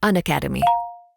Unacademy.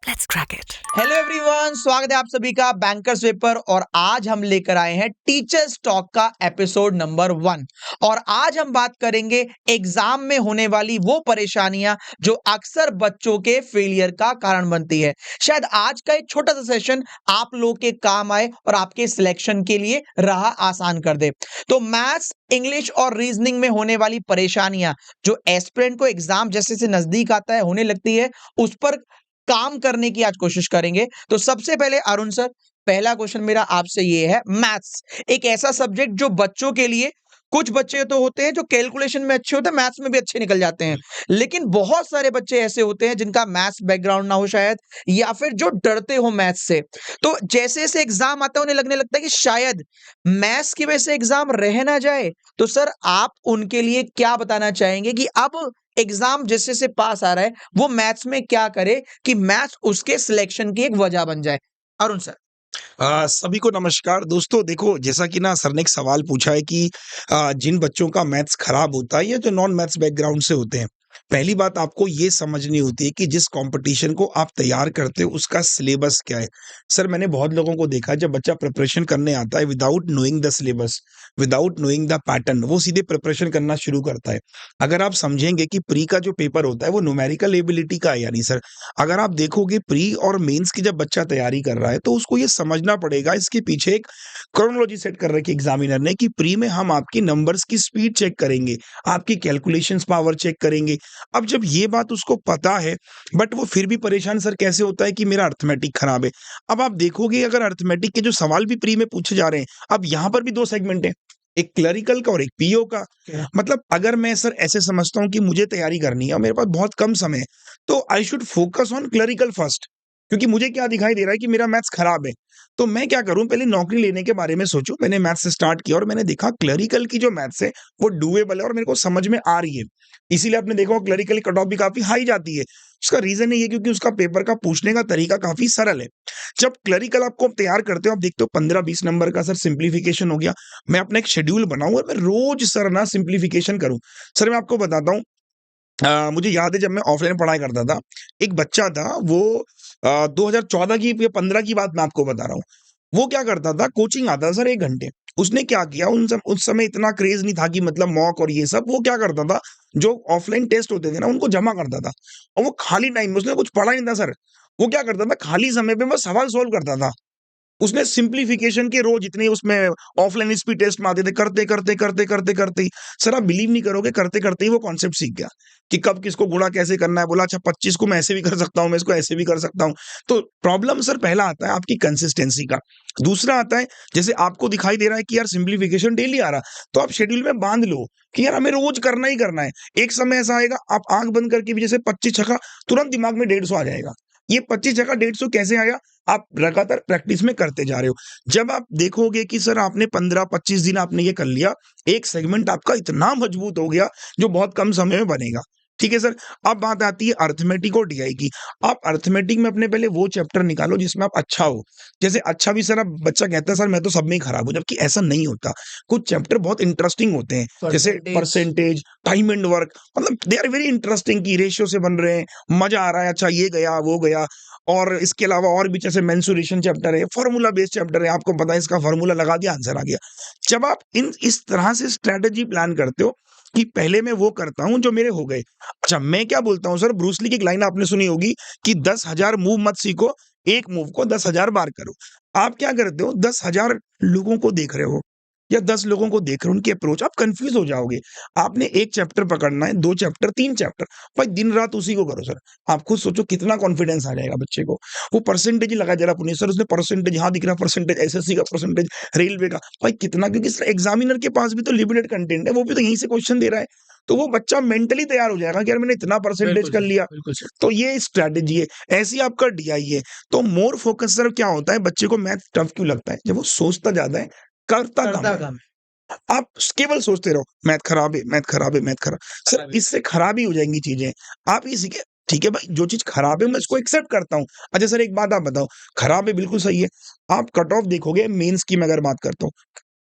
Let's crack it. Hello everyone, स्वागत है आप सभी का बैंकर्स वे पर। और आज हम लेकर आए हैं टीचर्स टॉक का एपिसोड नंबर 1। और आज हम बात करेंगे एग्जाम में होने वाली वो परेशानियां जो अक्सर बच्चों के फेलियर का कारण बनती है। शायद आज का एक छोटा सा सेशन आप लोगों के काम आए और आपके सिलेक्शन के लिए राह आसान कर दे। तो मैथ्स, इंग्लिश और रीजनिंग में होने वाली परेशानियां जो एस्पिरेंट को एग्जाम जैसे से नजदीक आता है होने लगती है, उस पर काम करने की आज कोशिश करेंगे। तो सबसे पहले अरुण सर, पहला क्वेश्चन मेरा आपसे ये है, मैथ्स एक ऐसा सब्जेक्ट जो बच्चों के लिए, कुछ बच्चे तो होते हैं जो कैलकुलेशन में अच्छे होते हैं, मैथ्स में भी अच्छे निकल जाते हैं, लेकिन बहुत सारे बच्चे ऐसे होते हैं जिनका मैथ्स बैकग्राउंड ना हो शायद, या फिर जो डरते हो मैथ्स से। तो जैसे जैसे एग्जाम आता है उन्हें लगने लगता है कि शायद मैथ्स की वजह से एग्जाम रह ना जाए। तो सर आप उनके लिए क्या बताना चाहेंगे कि अब एग्जाम जैसे से पास आ रहा है वो मैथ्स में क्या करे कि मैथ्स उसके सिलेक्शन की एक वजह बन जाए? अरुण सर। सभी को नमस्कार दोस्तों। देखो, जैसा कि ना सर ने एक सवाल पूछा है कि जिन बच्चों का मैथ्स खराब होता है या जो नॉन मैथ्स बैकग्राउंड से होते हैं, पहली बात आपको ये समझनी होती है कि जिस कंपटीशन को आप तैयार करते हो उसका सिलेबस क्या है। सर, मैंने बहुत लोगों को देखा है, जब बच्चा प्रिपरेशन करने आता है without knowing the syllabus, without knowing the pattern, वो सीधे प्रिपरेशन करना शुरू करता है। अगर आप समझेंगे कि प्री का जो पेपर होता है वो न्यूमेरिकल एबिलिटी का है, यानी सर अगर आप देखोगे प्री और मेंस की जब बच्चा तैयारी कर रहा है तो उसको ये समझना पड़ेगा, इसके पीछे एक क्रोनोलॉजी सेट कर रखी है एग्जामिनर ने कि प्री में हम आपकी नंबर्स की स्पीड चेक करेंगे, आपकी कैलकुलेशंस पावर चेक करेंगे। अब जब ये बात उसको पता है, बट वो फिर भी परेशान सर कैसे होता है कि मेरा अर्थमेटिक खराब है। अब आप देखोगे अगर अर्थमेटिक के जो सवाल भी प्री में पूछे जा रहे हैं, अब यहाँ पर भी दो सेगमेंट है, एक क्लरिकल का और एक पीओ का। मतलब अगर मैं सर ऐसे समझता हूँ कि मुझे तैयारी करनी है और मेरे पास बहुत कम समय है, तो I should focus on clerical first, क्योंकि मुझे क्या दिखाई दे रहा है कि मेरा मैथ्स खराब है। तो मैं क्या करूं, पहले नौकरी लेने के बारे में सोचूं। मैंने मैथ्स से स्टार्ट किया और मैंने देखा क्लरिकल की जो मैथ्स है वो डूएबल है और मेरे को समझ में आ रही है। इसीलिए आपने देखा क्लरिकल कट ऑफ भी काफी हाई जाती है। उसका रीजन ये क्योंकि उसका पेपर का पूछने का तरीका काफी सरल है। जब क्लरिकल आपको तैयार करते हो, आप देखते हो 15-20 नंबर का सर सिंप्लीफिकेशन हो गया। मैं अपना एक शेड्यूल बनाऊं और मैं रोज सर ना सिंप्लीफिकेशन करूं। सर मैं आपको बताता हूँ, मुझे याद है जब मैं ऑफलाइन पढ़ाई करता था, एक बच्चा था वो 2014 की या 15 की बात मैं आपको बता रहा हूँ। वो क्या करता था, कोचिंग आता था सर 1 घंटे। उसने क्या किया, उस समय इतना क्रेज नहीं था कि मतलब मॉक और ये सब। वो क्या करता था, जो ऑफलाइन टेस्ट होते थे ना उनको जमा करता था, और वो खाली टाइम में, उसने कुछ पढ़ा नहीं था सर, वो क्या करता था खाली समय पे बस सवाल सोल्व करता था। उसने सिंप्लीफिकेशन के रोज इतने उसमें ऑफलाइन स्पीड टेस्ट में आते थे, करते करते करते करते करते ही सर आप बिलीव नहीं करोगे, करते करते ही वो कॉन्सेप्ट सीख गया कि कब किसको गुणा कैसे करना है। बोला अच्छा 25 को मैं ऐसे भी कर सकता हूँ, मैं इसको ऐसे भी कर सकता हूँ। तो प्रॉब्लम सर पहला आता है आपकी कंसिस्टेंसी का। दूसरा आता है, जैसे आपको दिखाई दे रहा है कि यार सिंप्लीफिकेशन डेली आ रहा, तो आप शेड्यूल में बांध लो कि यार हमें रोज करना ही करना है। एक समय ऐसा आएगा आप आंख बंद करके भी जैसे 25 छक्का, तुरंत दिमाग में 150 आ जाएगा। ये 25 जगह 150 कैसे आया, आप लगातार प्रैक्टिस में करते जा रहे हो। जब आप देखोगे कि सर आपने 15-25 दिन आपने ये कर लिया, एक सेगमेंट आपका इतना मजबूत हो गया जो बहुत कम समय में बनेगा। ठीक है सर। अब बात आती है अर्थमेटिक और डीआई की। आप अर्थमेटिक में अपने पहले वो चैप्टर निकालो जिसमें आप अच्छा हो। जैसे अच्छा भी सर, अब बच्चा कहता है सर मैं तो सब में ही खराब हूं, जबकि ऐसा नहीं होता। कुछ चैप्टर बहुत इंटरेस्टिंग होते हैं, जैसे परसेंटेज, टाइम एंड वर्क, मतलब दे आर वेरी इंटरेस्टिंग की रेशियो से बन रहे हैं, मजा आ रहा है, अच्छा ये गया वो गया। और इसके अलावा और भी जैसे मेंसुरेशन चैप्टर है, फार्मूला बेस्ड चैप्टर है, आपको पता है इसका फार्मूला लगा दिया आंसर आ गया। जब आप इस तरह से स्ट्रेटेजी प्लान करते हो कि पहले मैं वो करता हूं जो मेरे हो गए। अच्छा मैं क्या बोलता हूं सर, ब्रूस ली की एक लाइन आपने सुनी होगी कि 10,000 मूव मत सीखो, एक मूव को 10,000 बार करो। आप क्या करते हो, 10,000 लोगों को देख रहे हो या 10 लोगों को देख रहे हो, उनकी अप्रोच, आप कंफ्यूज हो जाओगे। आपने एक चैप्टर पकड़ना है, 2 चैप्टर, 3 चैप्टर, भाई दिन रात उसी को करो सर। आप खुद सोचो कितना कॉन्फिडेंस आ जाएगा बच्चे को। वो परसेंटेज ही लगा जरा पुनीत सर, उसने परसेंटेज यहाँ दिख रहा, परसेंटेज एसएससी का, परसेंटेज रेलवे का, भाई कितना, क्योंकि एग्जामिनर के पास भी तो लिमिटेड कंटेंट है, वो भी तो यहीं से क्वेश्चन दे रहा है। तो वो बच्चा मेंटली तैयार हो जाएगा कि यार मैंने इतना परसेंटेज कर लिया। तो ये स्ट्रैटेजी है, ऐसी आपका डीआई है। तो मोर फोकस सर क्या होता है, बच्चे को मैथ टफ क्यों लगता है, जब वो सोचता ज्यादा है, करता कम है। आप केवल सोचते रहो मैथ खराब है, मैथ खराब है, मैथ खराब, सर इससे खराब ही हो जाएंगी चीजें। आप ये सीखे, ठीक है भाई जो चीज खराब है मैं इसको एक्सेप्ट करता हूँ। अच्छा सर एक बात आप बताओ, खराब है बिल्कुल सही है। आप कट ऑफ देखोगे मेंस की, मैं अगर बात करता हूँ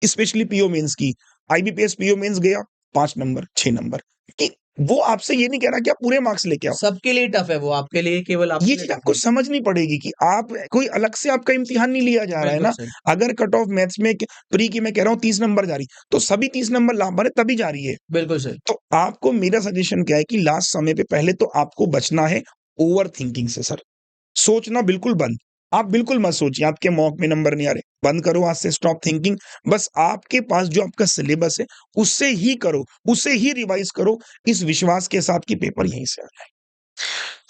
स्पेशली पीओ मेंस की, आईबीपीएस पीओ मेंस गया 5 नंबर 6 नंबर, कि वो आपसे ये नहीं कह रहा कि आप पूरे मार्क्स लेके आओ। सबके लिए टफ है वो, आपके लिए केवल आपके ये लिए चीज टफ आपको नहीं। समझनी पड़ेगी कि आप कोई अलग से आपका इम्तिहान नहीं लिया जा रहा है बिल्कुल ना। सही, अगर कट ऑफ मैथ्स में प्री की मैं कह रहा हूँ 30 नंबर जा रही, तो सभी 30 नंबर ला पा रहे तभी जा रही है। बिल्कुल सही। तो आपको मेरा सजेशन क्या है कि लास्ट समय पे पहले तो आपको बचना है ओवर थिंकिंग से सर। सोचना बिल्कुल बंद। आप बिल्कुल मत सोचिए आपके मॉक में नंबर नहीं आ रहे। बंद करो आज से, स्टॉप थिंकिंग। बस आपके पास जो आपका सिलेबस है उससे ही करो, उससे ही रिवाइज करो, इस विश्वास के साथ कि पेपर यहीं से आ जाए।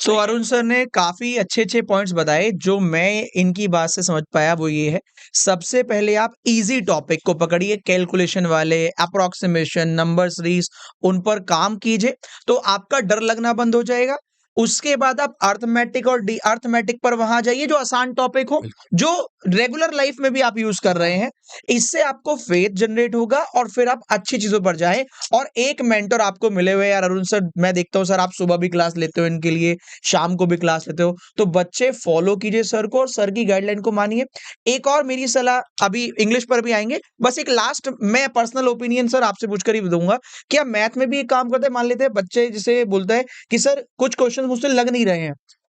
तो अरुण सर ने काफ़ी अच्छे-अच्छे पॉइंट्स बताए, जो मैं इनकी बात से समझ पाया वो ये है, सबसे पहले आप ईज़ी टॉपिक को पकड़िए, कैलकुलेशन वाले, अप्रॉक्सिमेशन, नंबर सीरीज़ उन पर काम कीजिए, तो आपका डर लगना बंद हो जाएगा। उसके बाद आप अरिथमेटिक और अरिथमेटिक पर वहाँ जाइए जो आसान टॉपिक हो, जो रेगुलर लाइफ में भी आप यूज़ कर रहे हैं। इससे आपको फेथ जनरेट होगा और फिर आप अच्छी चीज़ों पर जाएँ और एक मेंटर आपको मिले हुए यार अरुण सर, मैं देखता हूँ सर आप सुबह भी क्लास लेते हो इनके लिए, शाम को भी क्लास लेते हो, तो बच्चे फॉलो कीजिए सर को और सर की गाइडलाइन को मानिए। एक और मेरी सलाह, अभी इंग्लिश पर भी आएँगे, बस एक लास्ट मैं पर्सनल ओपिनियन सर आपसे पूछकर ही दूँगा, क्या मैथ में भी एक काम करते हैं, मान लेते हैं बच्चे जैसे बोलता है कि सर कुछ क्वेश्चन मुझसे लग नहीं रहे हैं,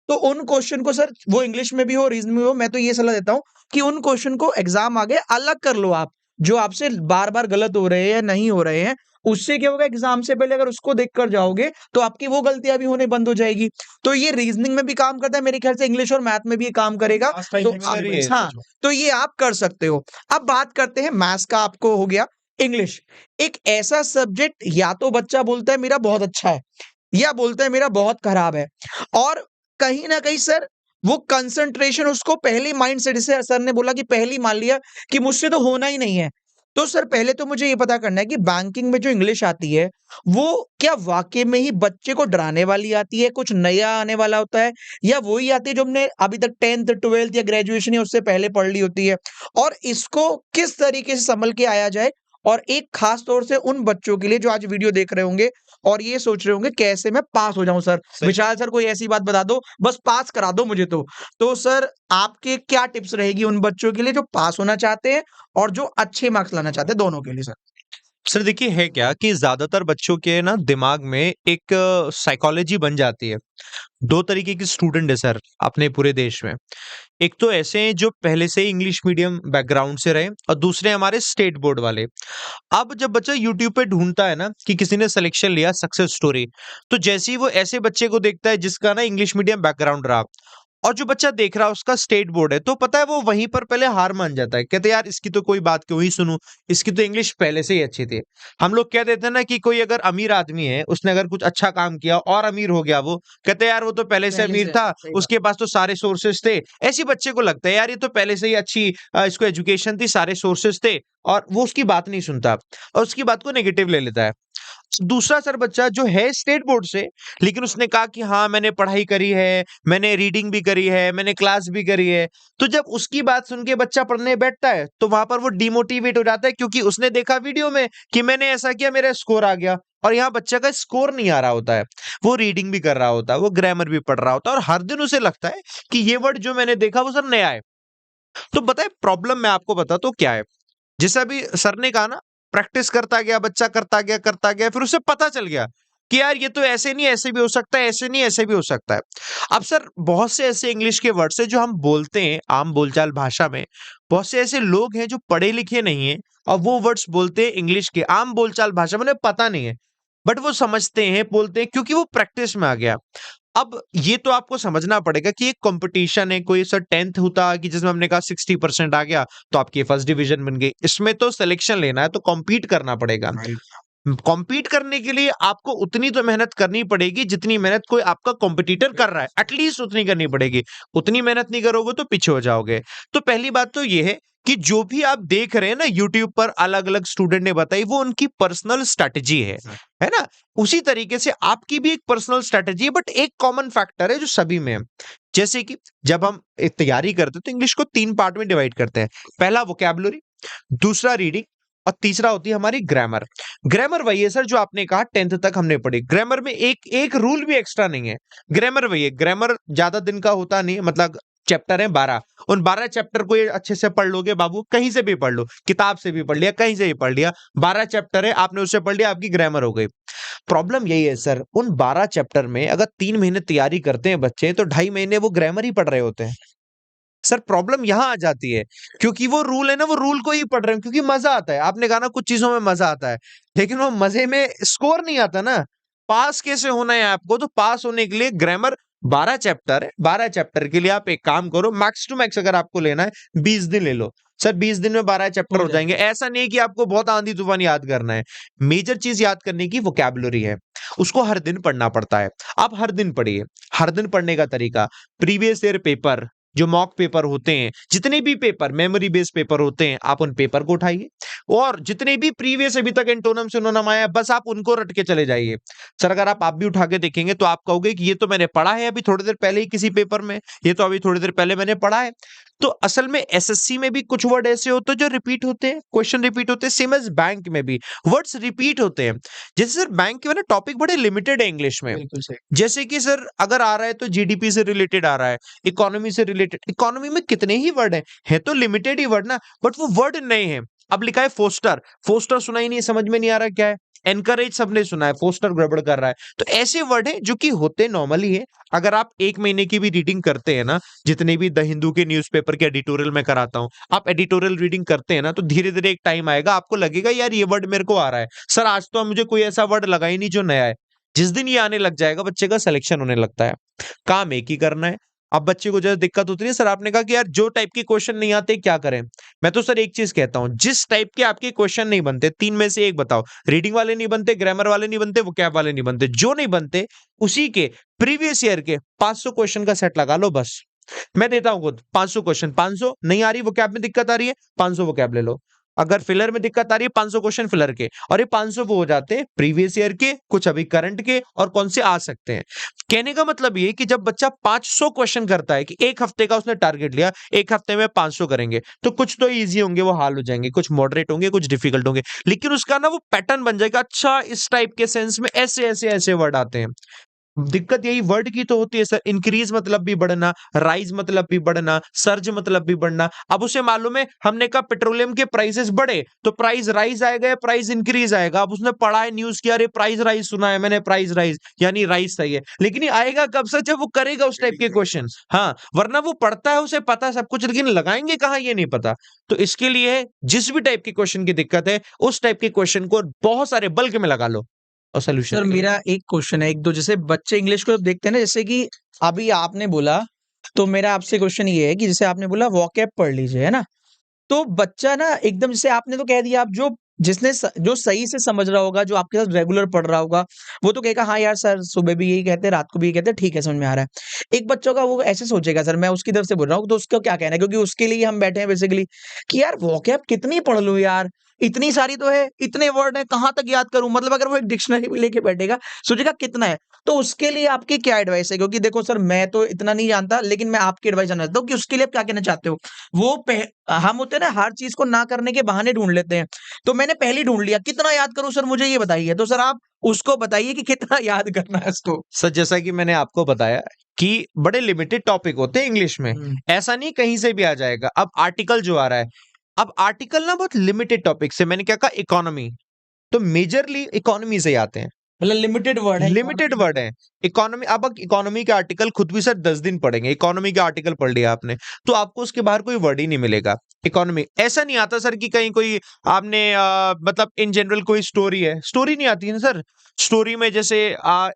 तो उन क्वेश्चन को सर वो इंग्लिश में भी हो, रीजनिंग में हो, मैं तो ये सलाह देता हूँ कि उन क्वेश्चन को एग्ज़ाम आगे अलग कर लो आप, जो आपसे बार-बार गलत हो रहे हैं या नहीं हो रहे हैं, उससे क्या होगा एग्ज़ाम से पहले अगर उसको देख कर जाओगे, तो आपकी वो गलतियाँ भी होने बंद हो जाएगी। तो ये रीज़निंग में भी काम करता है, मेरे ख्याल से इंग्लिश और मैथ में भी ये काम करेगा। लास्ट टाइम तो सिमिलर ही है हाँ, सच में। तो ये आप कर सकते हो। अब बात करते हैं मैथ्स का, आपको हो गया। इंग्लिश, एक ऐसा सब्जेक्ट या तो बच्चा बोलता है मेरा बहुत अच्छा है, या बोलता है मेरा बहुत खराब है, और कहीं न कहीं सर वो कंसंट्रेशन उसको पहले माइंडसेट, जैसे सर ने बोला कि पहले ही मान लिया कि मुझसे तो होना ही नहीं है। तो सर पहले तो मुझे ये पता करना है कि बैंकिंग में जो इंग्लिश आती है, वो क्या वाक़ई में ही बच्चे को डराने वाली आती है, कुछ नया आने वाला होता है, या वही आती है जो हमने अभी तक 10th 12th या ग्रेजुएशन या उससे पहले पढ़ ली होती है? और इसको किस तरीके से सँभल के आया जाए? और एक ख़ास तौर से उन बच्चों के लिए जो आज वीडियो देख रहे होंगे और ये सोच रहे होंगे कैसे मैं पास हो जाऊँ सर? विशाल सर कोई ऐसी बात बता दो, बस पास करा दो मुझे तो। तो सर आपके क्या टिप्स रहेगी उन बच्चों के लिए जो पास होना चाहते हैं और जो अच्छे मार्क्स लाना चाहते हैं, दोनों के लिए सर? सर देखिए है क्या कि ज्यादातर बच्चों के ना दिमाग में एक साइकोलॉजी बन जाती है। दो तरीके के स्टूडेंट है सर अपने पूरे देश में। एक तो ऐसे हैं जो पहले से ही इंग्लिश मीडियम बैकग्राउंड से रहे और दूसरे हमारे स्टेट बोर्ड वाले। अब जब बच्चा यूट्यूब पे ढूंढता है ना कि किसी ने सिलेक्शन लिया सक्सेस स्टोरी, तो जैसे ही वो ऐसे बच्चे को देखता है जिसका ना इंग्लिश मीडियम बैकग्राउंड रहा और जो बच्चा देख रहा है उसका स्टेट बोर्ड है, तो पता है वो वहीं पर पहले हार मान जाता है। कहते हैं यार इसकी तो कोई बात क्यों ही सुनूं, इसकी तो इंग्लिश पहले से ही अच्छी थी। हम लोग कह देते हैं ना कि कोई अगर अमीर आदमी है, उसने अगर कुछ अच्छा काम किया और अमीर हो गया, वो कहते हैं यार वो तो पहले से पहले अमीर से था, सही बात। उसके पास तो सारे सोर्सेस थे। ऐसी बच्चे को लगता है यार ये तो पहले से ही अच्छी इसको एजुकेशन थी, सारे सोर्सेस थे, और वो उसकी बात नहीं सुनता और उसकी बात को नेगेटिव ले लेता है। दूसरा सर बच्चा जो है स्टेट बोर्ड से, लेकिन उसने कहा कि हाँ मैंने पढ़ाई करी है, मैंने रीडिंग भी करी है, मैंने क्लास भी करी है, तो जब उसकी बात सुन के बच्चा पढ़ने बैठता है तो वहां पर वो डिमोटिवेट हो जाता है, क्योंकि उसने देखा वीडियो में कि मैंने ऐसा किया मेरा स्कोर आ गया, और यहाँ बच्चे का स्कोर नहीं आ रहा होता है। वो रीडिंग भी कर रहा होता है, वो ग्रामर भी पढ़ रहा होता है, और हर दिन उसे लगता है कि ये वर्ड जो मैंने देखा वो सर नया है। तो बताए प्रॉब्लम मैं आपको बताता हूँ क्या है। जैसे अभी सर ने कहा ना, प्रैक्टिस करता गया बच्चा, करता गया, फिर उसे पता चल गया कि यार ये तो ऐसे नहीं ऐसे भी हो सकता है, ऐसे नहीं ऐसे भी हो सकता है। अब सर बहुत से ऐसे इंग्लिश के वर्ड्स है जो हम बोलते हैं आम बोलचाल भाषा में, बहुत से ऐसे लोग हैं जो पढ़े लिखे नहीं है और वो वर्ड्स बोलते हैं इंग्लिश के आम बोलचाल भाषा में, उन्हें पता नहीं है, बट वो समझते हैं, बोलते हैं, क्योंकि वो प्रैक्टिस में आ गया। अब ये तो आपको समझना पड़ेगा कि एक कंपटीशन है, कोई सर 10th होता कि जिसमें हमने कहा 60% आ गया तो आपकी फर्स्ट डिवीजन बन गई। इसमें तो सिलेक्शन लेना है, तो कॉम्पीट करना पड़ेगा। कॉम्पीट करने के लिए आपको उतनी तो मेहनत करनी पड़ेगी जितनी मेहनत कोई आपका कॉम्पिटिटर कर रहा है, एटलीस्ट उतनी करनी पड़ेगी। उतनी मेहनत नहीं करोगे तो पीछे हो जाओगे। तो पहली बात तो ये है कि जो भी आप देख रहे हैं ना यूट्यूब पर अलग अलग स्टूडेंट ने बताई, वो उनकी पर्सनल स्ट्रैटेजी है ना। उसी तरीके से आपकी भी एक पर्सनल स्ट्रैटेजी है, बट एक कॉमन फैक्टर है जो सभी में है। जैसे कि जब हम एक तैयारी करते हैं तो इंग्लिश को 3 पार्ट में डिवाइड करते हैं। पहला वोकैबुलरी, दूसरा रीडिंग, और तीसरा होती है हमारी ग्रामर। ग्रामर वही है सर जो आपने कहा 10th तक हमने पढ़ी। ग्रामर में एक रूल भी एक्स्ट्रा नहीं है। ग्रामर वही है, ग्रामर ज्यादा दिन का होता नहीं है, मतलब चैप्टर है 12, उन 12 चैप्टर को ये अच्छे से पढ़ लोगे बाबू, कहीं से भी पढ़ लो, किताब से भी पढ़ लिया, कहीं से भी पढ़ लिया, 12 चैप्टर है आपने उससे पढ़ लिया, आपकी ग्रामर हो गई। प्रॉब्लम यही है सर, उन 12 चैप्टर में अगर 3 महीने तैयारी करते हैं बच्चे, तो 2.5 महीने वो ग्रामर ही पढ़ रहे होते हैं। सर प्रॉब्लम यहाँ आ जाती है, क्योंकि वो रूल है ना, वो रूल को ही पढ़ रहे हैं क्योंकि मजा आता है। आपने कहा ना कुछ चीजों में मजा आता है, लेकिन वो मजे में स्कोर नहीं आता ना। पास कैसे होना है आपको, तो पास होने के लिए ग्रामर 12 चैप्टर है, 12 चैप्टर के लिए आप एक काम करो, मैक्स टू मैक्स अगर आपको लेना है 20 दिन ले लो। सर 20 दिन में 12 चैप्टर हो हो जाएंगे। ऐसा नहीं कि आपको बहुत आंधी तूफान याद करना है। मेजर चीज याद करने की वोकैबुलरी है, उसको हर दिन पढ़ना पड़ता है। आप हर दिन पढ़िए। हर दिन पढ़ने का तरीका, प्रीवियस ईयर पेपर, जो मॉक पेपर होते हैं, जितने भी पेपर मेमोरी बेस्ड पेपर होते हैं, आप उन पेपर को उठाइए और जितने भी प्रीवियस अभी तक एंटोनम सिनोनिम आया है, बस आप उनको रट के चले जाइए। सर अगर आप भी उठा के देखेंगे तो आप कहोगे कि ये तो मैंने पढ़ा है अभी थोड़ी देर पहले ही किसी पेपर में, ये तो अभी थोड़ी देर पहले मैंने पढ़ा है। तो असल में एसएससी में भी कुछ वर्ड ऐसे होते हैं जो रिपीट होते हैं, क्वेश्चन रिपीट होते हैं, सेम एज बैंक में भी वर्ड्स रिपीट होते हैं। जैसे सर बैंक के ना टॉपिक बड़े लिमिटेड है इंग्लिश में, बिल्कुल सही। जैसे कि सर अगर आ रहा है तो जीडीपी से रिलेटेड आ रहा है, इकोनॉमी से रिलेटेड। इकोनॉमी में कितने ही वर्ड है तो लिमिटेड ही वर्ड ना, बट वो वर्ड नए हैं। अब लिखा है फोस्टर, फोस्टर सुना ही नहीं, समझ में नहीं आ रहा क्या है। एनकरेज सबने सुना है, फोस्टर गड़बड़ कर रहा है। तो ऐसे वर्ड हैं जो कि होते नॉर्मली है। अगर आप 1 महीने की भी रीडिंग करते हैं ना, जितने भी द हिंदू के न्यूज़पेपर के एडिटोरियल में कराता हूं, आप एडिटोरियल रीडिंग करते हैं ना, तो धीरे धीरे एक टाइम आएगा आपको लगेगा यार ये वर्ड मेरे को आ रहा है। सर आज तो मुझे कोई ऐसा वर्ड लगा ही नहीं जो नया है। जिस दिन ये आने लग जाएगा बच्चे का सिलेक्शन होने लगता है। काम एक ही करना है। अब बच्चे को जब दिक्कत होती है, सर आपने कहा कि यार जो टाइप के क्वेश्चन नहीं आते क्या करें। मैं तो सर एक चीज कहता हूं, जिस टाइप के आपके क्वेश्चन नहीं बनते, 3 में से एक बताओ। रीडिंग वाले नहीं बनते, ग्रामर वाले नहीं बनते, वोकैब वाले नहीं बनते, जो नहीं बनते उसी के प्रीवियस ईयर के 500 क्वेश्चन का सेट लगा लो बस। मैं देता हूं खुद 500 क्वेश्चन, 500 नहीं आ रही वोकैब में दिक्कत आ रही है, 500 वोकैब ले लो। अगर फिलर में दिक्कत आ रही है, 500 क्वेश्चन फिलर के, और ये 500 वो हो जाते हैं प्रीवियस ईयर के, कुछ अभी करंट के, और कौन से आ सकते हैं। कहने का मतलब ये कि जब बच्चा 500 क्वेश्चन करता है कि एक हफ्ते का उसने टारगेट लिया, एक हफ्ते में 500 करेंगे, तो कुछ तो इजी होंगे, वो हाल हो जाएंगे, कुछ मॉडरेट होंगे, कुछ डिफिकल्ट होंगे, लेकिन उसका ना वो पैटर्न बन जाएगा। अच्छा इस टाइप के सेंस में ऐसे ऐसे ऐसे वर्ड आते हैं। दिक्कत यही वर्ड की तो होती है सर। इंक्रीज मतलब भी बढ़ना, राइज मतलब भी बढ़ना, सर्ज मतलब भी बढ़ना। अब उसे मालूम है, हमने कहा पेट्रोलियम के प्राइसेस बढ़े तो प्राइस राइज आएगा या प्राइस इंक्रीज आएगा। अब उसने पढ़ा है न्यूज की, अरे प्राइस राइज सुना है मैंने, प्राइस राइज यानी राइज सही है, लेकिन ये आएगा कब सर, जब वो करेगा उस टाइप के क्वेश्चन। हाँ, वरना वो पढ़ता है, उसे पता है सब कुछ, लेकिन लगाएंगे कहाँ ये नहीं पता। तो इसके लिए जिस भी टाइप के क्वेश्चन की दिक्कत है, उस टाइप के क्वेश्चन को बहुत सारे बल्क में लगा लो और सोल्यूशन सर मेरा एक क्वेश्चन है, एक दो, जैसे बच्चे इंग्लिश को देखते हैं ना, जैसे कि अभी आपने बोला, तो मेरा आपसे क्वेश्चन ये है कि जैसे आपने बोला वॉकैब पढ़ लीजिए, है ना? तो बच्चा ना एकदम, जैसे आपने तो कह दिया, आप जो सही से समझ रहा होगा, जो आपके साथ रेगुलर पढ़ रहा होगा, वो तो कहेगा हाँ यार सर सुबह भी यही कहते हैं, रात को भी यही कहते हैं, ठीक है समझ में आ रहा है। एक बच्चों का वो ऐसे सोचेगा, सर मैं उसकी तरफ से बोल रहा हूँ, तो उसका क्या कहना है, क्योंकि उसके लिए हम बैठे हैं बेसिकली कि यार वॉकैब कितनी पढ़ लूं यार, इतनी सारी तो है, इतने वर्ड है, कहाँ तक याद करूं। मतलब अगर वो एक डिक्शनरी भी लेके बैठेगा, सोचेगा कितना है। तो उसके लिए आपकी क्या एडवाइस है? क्योंकि देखो सर मैं तो इतना नहीं जानता, लेकिन मैं आपकी एडवाइस जानना चाहता हूँ कि उसके लिए आप क्या कहना चाहते हो। हम होते हैं ना, हर चीज को ना करने के बहाने ढूंढ लेते हैं। तो मैंने पहले ढूंढ लिया, कितना याद करूं सर, मुझे ये बताइए। तो सर आप उसको बताइए कि कितना याद करना है उसको। सर जैसा कि मैंने आपको बताया कि बड़े लिमिटेड टॉपिक होते हैं इंग्लिश में, ऐसा नहीं कहीं से भी आ जाएगा। अब आर्टिकल जो आ रहा है, अब आर्टिकल ना बहुत लिमिटेड टॉपिक से, मैंने क्या कहा इकोनॉमी, तो मेजरली इकोनॉमी से ही आते हैं। मतलब लिमिटेड वर्ड है, लिमिटेड वर्ड है इकोनॉमी। अब इकोनॉमी के आर्टिकल खुद भी सर 10 दिन पढ़ेंगे, इकोनॉमी के आर्टिकल पढ़ लिया आपने, तो आपको उसके बाहर कोई वर्ड ही नहीं मिलेगा। इकोनॉमी ऐसा नहीं आता सर कि कहीं कोई आपने मतलब इन जनरल कोई स्टोरी है, स्टोरी नहीं आती है ना सर। स्टोरी में जैसे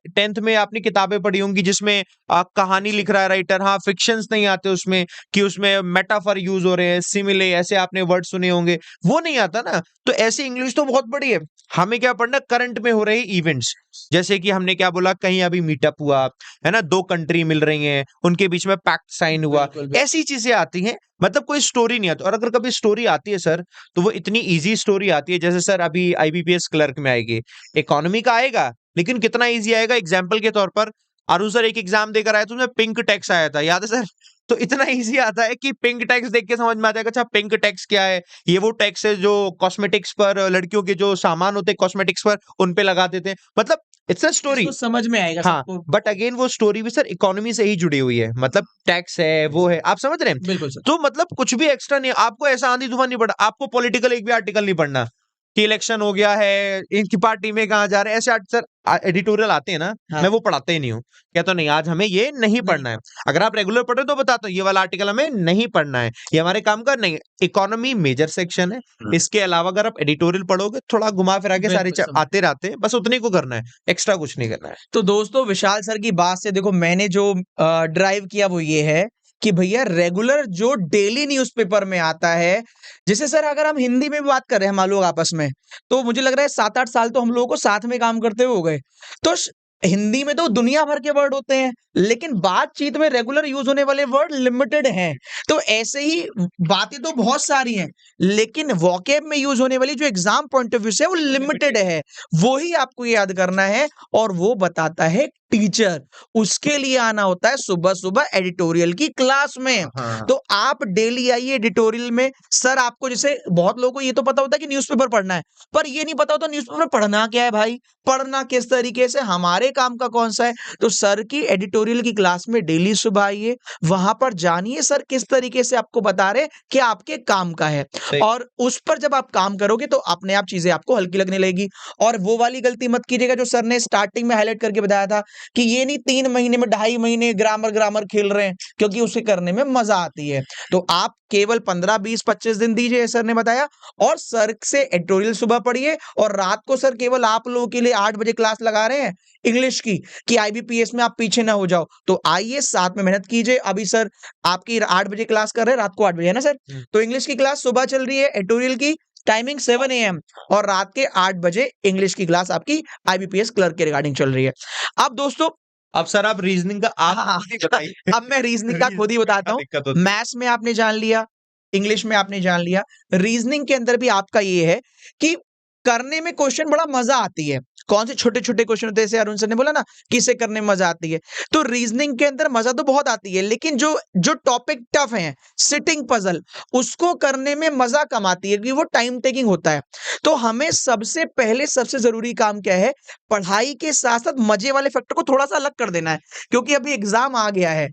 10th में आपने किताबें पढ़ी होंगी जिसमें कहानी लिख रहा है राइटर, हाँ फिक्शंस नहीं आते उसमें, कि उसमें मेटाफर यूज हो रहे हैं, सिमिले ऐसे आपने वर्ड सुने होंगे, वो नहीं आता ना। तो ऐसे इंग्लिश तो बहुत बड़ी है। हमें क्या पढ़ना, करंट में हो रहे इवेंट्स, जैसे कि हमने क्या बोला, कहीं अभी मीटअप हुआ है ना, 2 कंट्री मिल रही हैं, उनके बीच में पैक्ट साइन हुआ, ऐसी चीजें आती हैं। मतलब कोई स्टोरी नहीं आती। और अगर कभी स्टोरी आती है सर, तो वो इतनी इजी स्टोरी आती है, जैसे सर अभी आईबीपीएस क्लर्क में आएगी, इकोनॉमी का आएगा, लेकिन कितना इजी आएगा। एग्जाम्पल के तौर पर अरुण सर एक एग्जाम देकर आया, तो उसमें पिंक टैक्स आया था, याद है सर? तो इतना इजी आता है कि पिंक टैक्स देख के समझ में आ जाएगा, अच्छा पिंक टैक्स क्या है, ये वो टैक्स है जो कॉस्मेटिक्स पर, लड़कियों के जो सामान होते हैं कॉस्मेटिक्स पर, उन पे लगा देते हैं। मतलब इट्स अ स्टोरी, इसको समझ में आएगा हाँ, सबको। बट अगेन वो स्टोरी भी सर इकोनॉमी से ही जुड़ी हुई है, मतलब टैक्स है, वो है, आप समझ रहे हैं? बिल्कुल सर। तो मतलब कुछ भी एक्स्ट्रा नहीं है, आपको ऐसा आंधी तूफान नहीं पढ़ना, आपको पॉलिटिकल एक भी आर्टिकल नहीं पढ़ना, कि इलेक्शन हो गया है, इनकी पार्टी में कहाँ जा रहे हैं, ऐसे सर एडिटोरियल आते हैं ना, हाँ। मैं वो पढ़ाते ही नहीं हूँ। कहता नहीं आज हमें ये नहीं पढ़ना है। अगर आप रेगुलर पढ़ रहे हो तो बताता हूँ ये वाला आर्टिकल हमें नहीं पढ़ना है, ये हमारे काम का नहीं। इकोनॉमी मेजर सेक्शन है, इसके अलावा अगर आप एडिटोरियल पढ़ोगे थोड़ा घुमा फिरा के सारे बिल्कुल समझ। आते रहते हैं, बस उतने को करना है, एक्स्ट्रा कुछ नहीं करना है। तो दोस्तों विशाल सर की बात से देखो मैंने जो ड्राइव किया वो ये है कि भैया रेगुलर जो डेली न्यूज़पेपर में आता है, जैसे सर अगर हम हिंदी में भी बात कर रहे हैं हम लोग आपस में, तो मुझे लग रहा है 7-8 साल तो हम लोगों को साथ में काम करते हुए हो गए। तो हिंदी में तो दुनिया भर के वर्ड होते हैं, लेकिन बातचीत में रेगुलर यूज होने वाले वर्ड लिमिटेड हैं। तो ऐसे ही बातें तो बहुत सारी हैं, लेकिन वोकैब में यूज होने वाली जो एग्जाम पॉइंट ऑफ व्यू से है वो लिमिटेड है। वो ही आपको याद करना है और वो बताता है टीचर। उसके लिए आना होता है सुबह-सुबह एडिटोरियल की क्लास में। हाँ। तो आप डेली आइए एडिटोरियल में। सर आपको जैसे बहुत लोगों को ये तो पता होता है कि न्यूज़पेपर पढ़ना है, पर ये नहीं पता होता न्यूज़पेपर पढ़ना क्या है भाई? पढ़ना किस तरीके से, हमारे काम का कौन-सा है? तो सर की एडिटोरियल की क्लास में डेली सुबह आइए, वहाँ पर जानिए सर किस तरीके से आपको बता रहे हैं कि आपके काम का है। सही। और उस पर जब आप काम करोगे तो अपने आप चीज़ें आपको हल्की लगने लगेगी। और वो वाली गलती मत कीजिएगा जो सर ने स्टार्टिंग में हाइलाइट करके बताया था कि ये नहीं 3 महीने में 2.5 महीने ग्रामर खेल रहे हैं, क्योंकि उसे करने में मज़ा आती है। तो आप केवल 15, 20, 25 दिन दीजिए सर ने बताया, और सर से एडिटोरियल सुबह पढ़िए, और रात को सर केवल आप लोगों के लिए 8 बजे क्लास लगा रहे हैं इंग्लिश की कि आईबीपीएस में आप पीछे ना हो जाओ। तो आइए साथ में मेहनत कीजिए। अभी सर आपकी 8 बजे क्लास कर रहे हैं, रात को 8 बजे है ना सर? तो इंग्लिश की क्लास सुबह चल रही है, एडिटोरियल की टाइमिंग 7 AM, और रात के 8 बजे इंग्लिश की क्लास आपकी आईबीपीएस क्लर्क के रिगार्डिंग चल रही है। अब दोस्तों अब सर आप रीजनिंग का आप हाँ, खुद ही बताइए। अब मैं रीजनिंग का खुद ही बताता हूँ। दिक्कत होती है। मैथ्स में आपने जान लिया, इंग्लिश में आपने जान लिया, रीजनिंग के अंदर भी आपका ये है कि करने में क्वेश्चन बड़ा मजा आती है। कौन से छोटे-छोटे क्वेश्चन होते हैं, जैसे अरुण सर ने बोला ना कि इसे करने में मजा आती है। तो रीजनिंग के अंदर मजा तो बहुत आती है, लेकिन जो जो टॉपिक टफ हैं, सिटिंग पजल, उसको करने में मजा कम आती है, क्योंकि वो टाइम टेकिंग होता है। तो हमें सबसे पहले सबसे जरूरी काम क्या है? पढ़ाई के साथ-साथ मजे वाले फैक्टर को थोड़ा-सा अलग कर देना है, क्योंकि अभी एग्जाम आ गया है।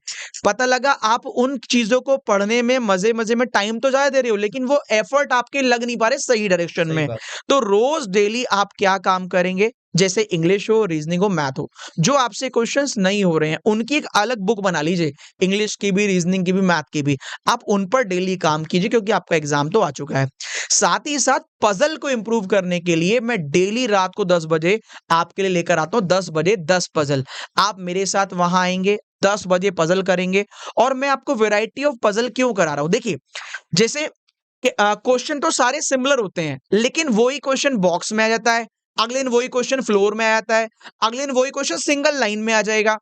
पता लगा आप उन चीजों को पढ़ने में मजे-मजे में टाइम तो ज़्यादा दे रहे हो, लेकिन वो एफर्ट आपके लग नहीं पा रहे सही डायरेक्शन सही में। बात। तो रोज डेली आप क्या काम करेंगे? जैसे इंग्लिश हो, रीजनिंग हो, मैथ हो, जो आपसे क्वेश्चंस नहीं हो रहे हैं, उनकी एक अलग बुक बना लीजिए, इंग्लिश की भी, रीजनिंग की भी, मैथ की भी। आप उन पर डेली काम कीजिए, क्योंकि आपका एग्जाम तो आ चुका है। साथ ही साथ पजल को इंप्रूव करने के लिए मैं डेली रात को 10 बजे आपके लिए लेकर आता हूँ, 10 बजे 10 पजल। आप मेरे साथ वहां आएंगे, 10 बजे पजल करेंगे, और मैं आपको वैरायटी ऑफ पजल क्यों करा रहा हूं? देखिए, जैसे क्वेश्चन तो सारे सिमिलर होते हैं, लेकिन वही क्वेश्चन बॉक्स में आ जाता है, अगले दिन वही क्वेश्चन फ्लोर में आ जाता है, अगले दिन वही क्वेश्चन सिंगल लाइन में आ जाएगा।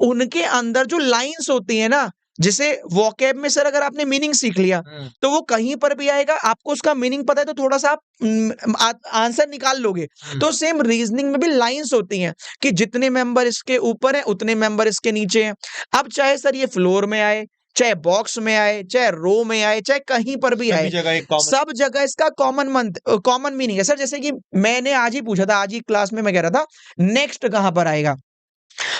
उनके अंदर जो लाइंस होती है ना, जैसे वोकैब में सर अगर आपने मीनिंग सीख लिया, तो वो कहीं पर भी आएगा, आपको उसका मीनिंग पता है तो थोड़ा सा आप आंसर निकाल लोगे। तो सेम रीजनिंग में भी लाइंस होती हैं कि जितने मेंबर इसके ऊपर हैं उतने मेंबर इसके नीचे हैं। अब चाहे सर ये फ्लोर में आए, चाहे बॉक्स में आए, चाहे रो में आए, चाहे कहीं पर भी सभी आए, जगह एक कॉमन सब जगह इसका कॉमन मीनिंग है। सर जैसे कि मैंने आज ही पूछा था, आज ही क्लास में मैं कह रहा था नेक्स्ट कहाँ पर आएगा,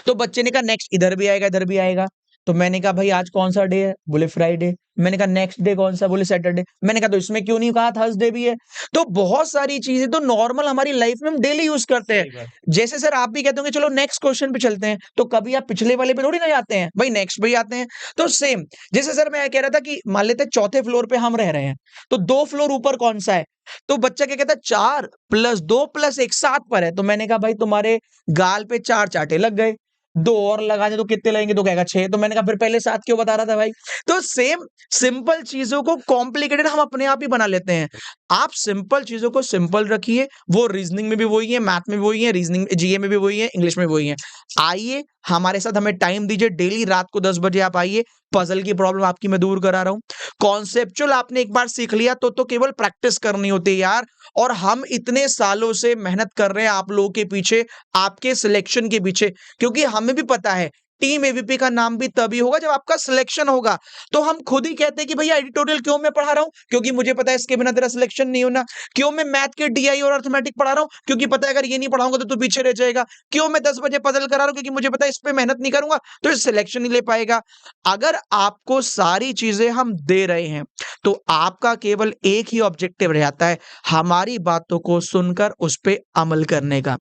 तो बच्चे ने कहा नेक्स्ट इधर भी आएगा, इधर भी आएगा। तो मैंने कहा भाई आज कौन सा डे है? बोले फ्राइडे। मैंने कहा नेक्स्ट डे कौन सा? बोले सैटरडे। मैंने कहा तो इसमें क्यों नहीं कहा थर्सडे भी है? तो बहुत सारी चीजें तो नॉर्मल हमारी लाइफ में हम डेली यूज करते सही हैं। बात। जैसे सर आप भी कहते होंगे चलो नेक्स्ट क्वेश्चन पे चलते हैं, तो कभी आप पिछले वाले पे थोड़ी ना जाते हैं भाई, नेक्स्ट पे ही आते हैं। तो सेम जैसे सर मैं कह रहा था कि मान लेते हैं चौथे फ्लोर पे हम रह रहे हैं, तो 2 फ्लोर ऊपर कौन सा है? तो बच्चा क्या कहता है 4 + 2 + 1 7 पर है। तो मैंने कहा भाई तुम्हारे गाल पे 4 चांटे लग गए, 2 और लगा दे तो कितने लगेंगे? तो कहेगा 6। तो मैंने कहा फिर पहले 7 क्यों बता रहा था भाई? तो सेम सिंपल चीजों को कॉम्प्लिकेटेड हम अपने आप ही बना लेते हैं। आप सिंपल चीजों को सिंपल रखिए, वो रीजनिंग में भी वही है, मैथ में भी वही है, रीजनिंग जीए में भी वही है, इंग्लिश में भी वही है। आइए हमारे साथ, हमें टाइम दीजिए, डेली रात को 10 बजे आप आइए, पजल की प्रॉब्लम आपकी मैं दूर करा रहा हूँ। कॉन्सेप्चुअल आपने एक बार सीख लिया तो केवल प्रैक्टिस करनी होती है यार। और हम इतने सालों से मेहनत कर रहे हैं आप लोगों के पीछे, आपके सिलेक्शन के पीछे, क्योंकि हमें भी पता है टीम एवीपी का नाम भी तभी होगा जब आपका सिलेक्शन होगा। तो हम खुद ही कहते हैं कि भैया एडिटोरियल क्यों मैं पढ़ा रहा हूँ, क्योंकि मुझे पता है इसके बिना तेरा सिलेक्शन नहीं होना। क्यों मैं मैथ के डीआई और अर्थमेटिक पढ़ा रहा हूँ, क्योंकि पता है अगर ये नहीं पढ़ाऊंगा तो तू पीछे रह जाएगा। क्यों मैं 10 बजे पजल करा रहा हूँ, क्योंकि मुझे पता है इस पे मेहनत नहीं करूंगा तो सिलेक्शन नहीं ले पाएगा। अगर आपको सारी चीजें हम दे रहे हैं तो आपका केवल एक ही ऑब्जेक्टिव रह जाता है, हमारी बातों को सुनकर उस पे अमल करने का।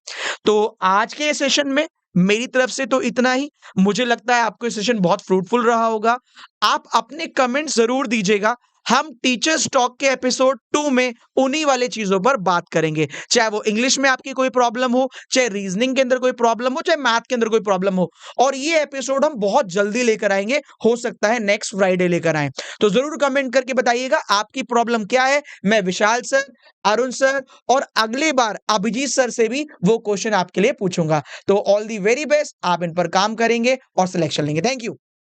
तो आज के सेशन में मेरी तरफ से तो इतना ही। मुझे लगता है आपको ये सेशन बहुत फ्रूटफुल रहा होगा। आप अपने कमेंट जरूर दीजिएगा। हम टीचर्स टॉक के एपिसोड 2 में उन्हीं वाले चीजों पर बात करेंगे, चाहे वो इंग्लिश में आपकी कोई प्रॉब्लम हो, चाहे रीजनिंग के अंदर कोई प्रॉब्लम हो, चाहे मैथ के अंदर कोई प्रॉब्लम हो। और ये एपिसोड हम बहुत जल्दी लेकर आएंगे, हो सकता है नेक्स्ट फ्राइडे लेकर आएं। तो जरूर कमेंट करके बताइएगा आपकी प्रॉब्लम क्या है। मैं विशाल सर, अरुण सर और अगली बार अभिजीत सर से भी वो क्वेश्चन आपके लिए पूछूंगा। तो ऑल दी वेरी बेस्ट, आप इन पर काम करेंगे और सिलेक्शन लेंगे। Thank you.